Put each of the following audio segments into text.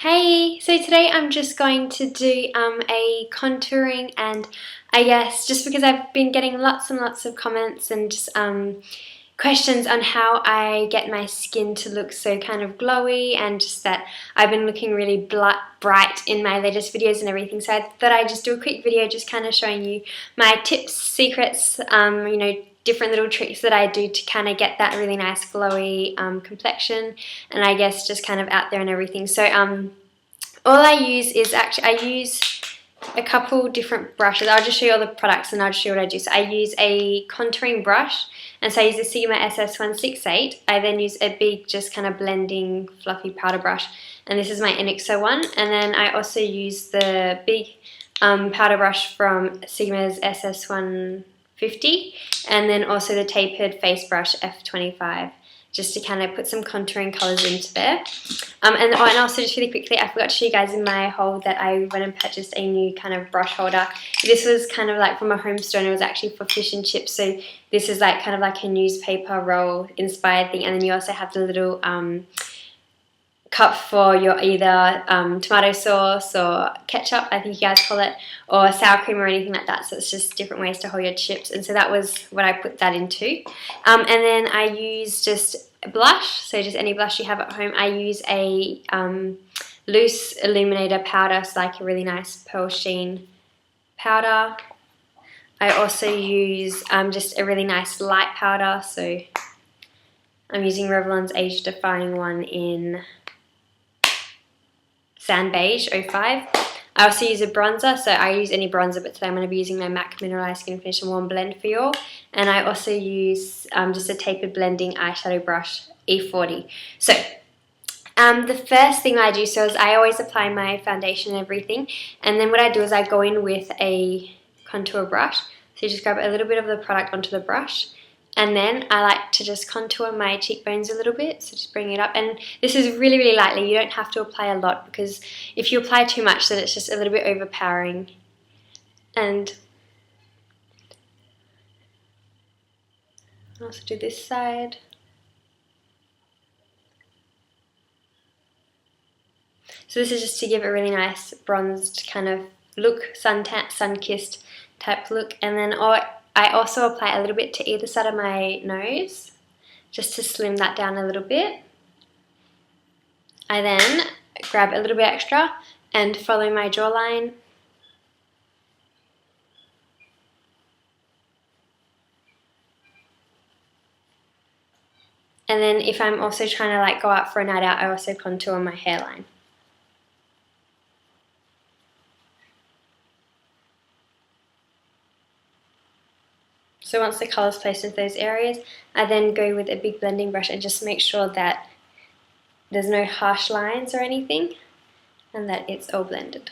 Hey, so today I'm just going to do a contouring, and I guess just because I've been getting lots and lots of comments and just questions on how I get my skin to look so kind of glowy, and just that I've been looking really bright in my latest videos and everything, so I thought I'd just do a quick video just kind of showing you my tips, secrets, different little tricks that I do to kind of get that really nice glowy complexion, and I guess just kind of out there and everything. So all I use is I use a couple different brushes. I'll just show you all the products and I'll just show you what I do. So I use a contouring brush, and so I use the Sigma SS168. I then use a big just kind of blending fluffy powder brush, and this is my xoxo one. And then I also use the big powder brush from Sigma's SS150, and then also the tapered face brush F25, just to kind of put some contouring colours into there. And also just really quickly, I forgot to show you guys in my haul that I went and purchased a new kind of brush holder. This was kind of like from a home store, and it was actually for fish and chips. So this is like kind of like a newspaper roll inspired thing, and then you also have the little cup for your either tomato sauce or ketchup, I think you guys call it, or sour cream or anything like that. So it's just different ways to hold your chips, and so that was what I put that into. And then I use just blush, so just any blush you have at home. I use a loose illuminator powder, so like a really nice pearl sheen powder. I also use just a really nice light powder, so I'm using Revlon's Age Defying one in Sand Beige 05. I also use a bronzer, so I use any bronzer, but today I'm going to be using my MAC Mineralized Skin Finish and Warm Blend for you all. And I also use just a tapered blending eyeshadow brush, E40. So the first thing I do is I always apply my foundation and everything, and then what I do is I go in with a contour brush. So you just grab a little bit of the product onto the brush, and then I like to just contour my cheekbones a little bit, so just bring it up. And this is really, really lightly. You don't have to apply a lot, because if you apply too much, then it's just a little bit overpowering. And I'll also do this side. So this is just to give a really nice bronzed kind of look, sun-kissed type look. And then I also apply a little bit to either side of my nose, just to slim that down a little bit. I then grab a little bit extra and follow my jawline. And then if I'm also trying to like go out for a night out, I also contour my hairline. So once the colour is placed into those areas, I then go with a big blending brush and just make sure that there's no harsh lines or anything, and that it's all blended.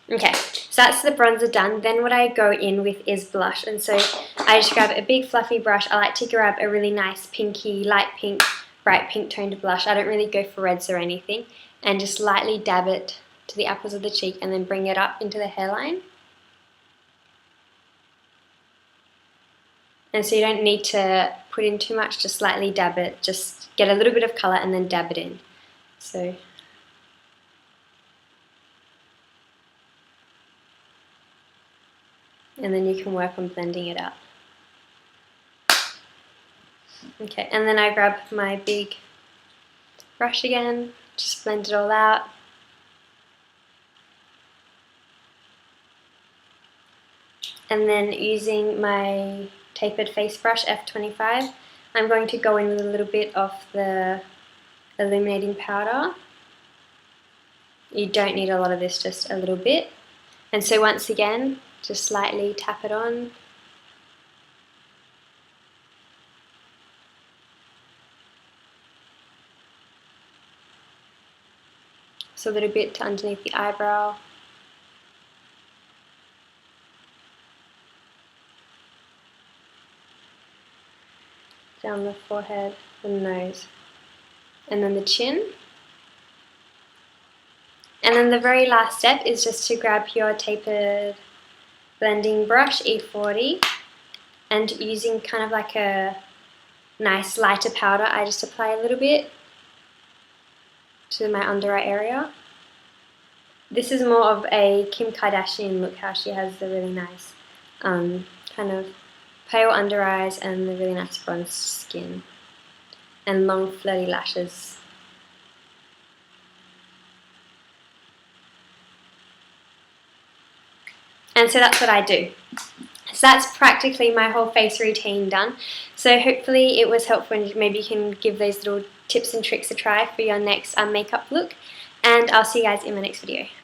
Okay, so that's the bronzer done. Then what I go in with is blush, and so I just grab a big fluffy brush. I like to grab a really nice pinky, light pink, bright pink toned blush. I don't really go for reds or anything, and just lightly dab it to the apples of the cheek, and then bring it up into the hairline. And so you don't need to put in too much, just lightly dab it, just get a little bit of colour and then dab it in. So and then you can work on blending it out. Okay, and then I grab my big brush again, just blend it all out. And then using my tapered face brush F25, I'm going to go in with a little bit of the illuminating powder. You don't need a lot of this, just a little bit. And so once again, just slightly tap it on. So a little bit to underneath the eyebrow. Down the forehead, the nose, and then the chin. And then the very last step is just to grab your tapered blending brush, E40, and using kind of like a nice lighter powder, I just apply a little bit to my under eye area. This is more of a Kim Kardashian look, how she has the really nice kind of pale under eyes and the really nice bronzed skin and long flirty lashes. And so that's what I do. So that's practically my whole face routine done. So hopefully it was helpful and maybe you can give those little tips and tricks a try for your next makeup look. And I'll see you guys in my next video.